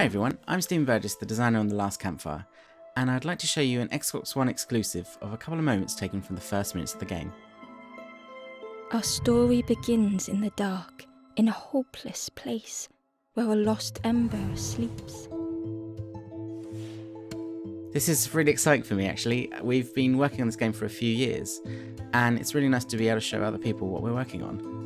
Hi everyone, I'm Stephen Burgess, the designer on The Last Campfire, and I'd like to show you an Xbox One exclusive of a couple of moments taken from the first minutes of the game. Our story begins in the dark, in a hopeless place, where a lost ember sleeps. This is really exciting for me actually. We've been working on this game for a few years, and it's really nice to be able to show other people what we're working on.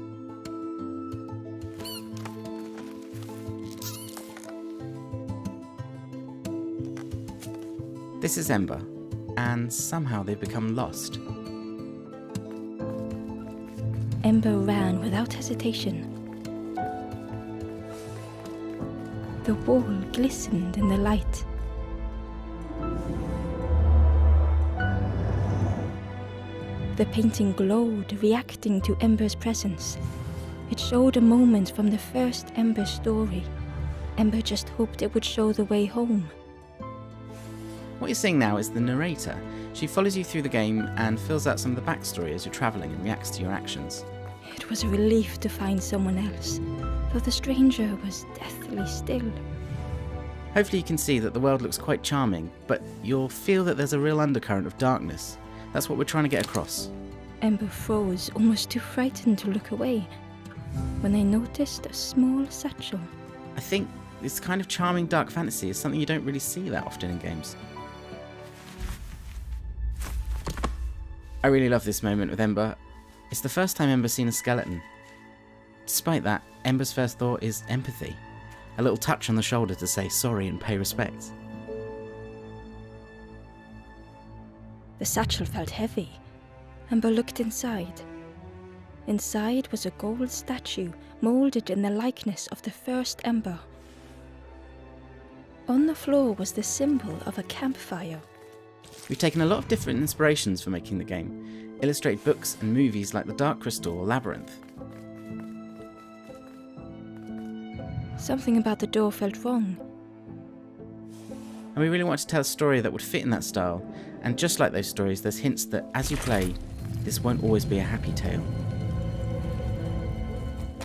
This is Ember, and somehow they've become lost. Ember ran without hesitation. The wall glistened in the light. The painting glowed, reacting to Ember's presence. It showed a moment from the first Ember story. Ember just hoped it would show the way home. What you're seeing now is the narrator. She follows you through the game and fills out some of the backstory as you're travelling and reacts to your actions. It was a relief to find someone else, though the stranger was deathly still. Hopefully you can see that the world looks quite charming, but you'll feel that there's a real undercurrent of darkness. That's what we're trying to get across. Ember froze, almost too frightened to look away, when they noticed a small satchel. I think this kind of charming dark fantasy is something you don't really see that often in games. I really love this moment with Ember. It's the first time Ember's seen a skeleton. Despite that, Ember's first thought is empathy. A little touch on the shoulder to say sorry and pay respect. The satchel felt heavy. Ember looked inside. Inside was a gold statue moulded in the likeness of the first Ember. On the floor was the symbol of a campfire. We've taken a lot of different inspirations for making the game, illustrated books and movies like The Dark Crystal or Labyrinth. Something about the door felt wrong. And we really wanted to tell a story that would fit in that style, and just like those stories, there's hints that as you play, this won't always be a happy tale.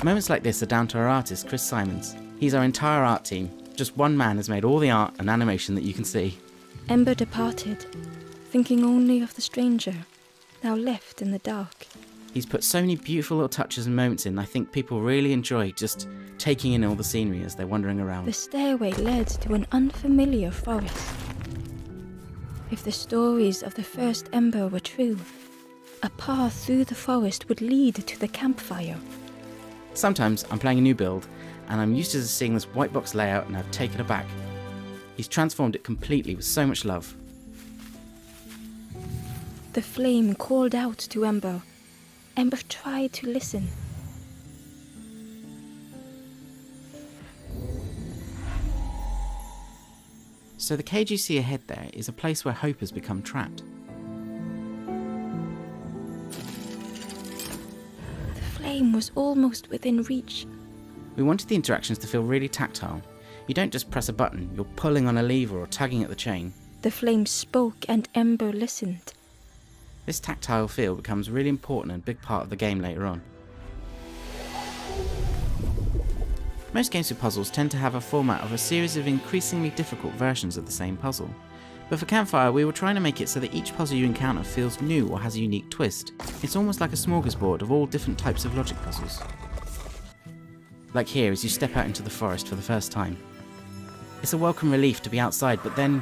Moments like this are down to our artist, Chris Simons. He's our entire art team. Just one man has made all the art and animation that you can see. Ember departed, thinking only of the stranger, now left in the dark. He's put so many beautiful little touches and moments in. I think people really enjoy just taking in all the scenery as they're wandering around. The stairway led to an unfamiliar forest. If the stories of the first Ember were true, a path through the forest would lead to the campfire. Sometimes I'm playing a new build, and I'm used to seeing this white box layout and I've taken it back. He's transformed it completely with so much love. The flame called out to Ember. Ember tried to listen. So the cage you see ahead there is a place where hope has become trapped. The flame was almost within reach. We wanted the interactions to feel really tactile. You don't just press a button, you're pulling on a lever or tugging at the chain. The flame spoke and Ember listened. This tactile feel becomes really important and a big part of the game later on. Most games with puzzles tend to have a format of a series of increasingly difficult versions of the same puzzle. But for Campfire, we were trying to make it so that each puzzle you encounter feels new or has a unique twist. It's almost like a smorgasbord of all different types of logic puzzles. Like here as you step out into the forest for the first time. It's a welcome relief to be outside, but then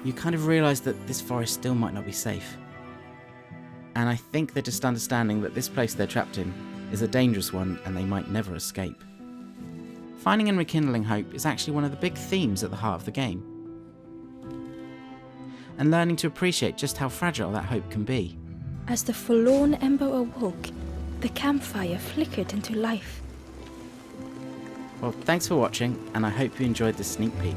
you kind of realise that this forest still might not be safe. And I think they're just understanding that this place they're trapped in is a dangerous one and they might never escape. Finding and rekindling hope is actually one of the big themes at the heart of the game. And learning to appreciate just how fragile that hope can be. As the forlorn Ember awoke, the campfire flickered into life. Well, thanks for watching, and I hope you enjoyed this sneak peek.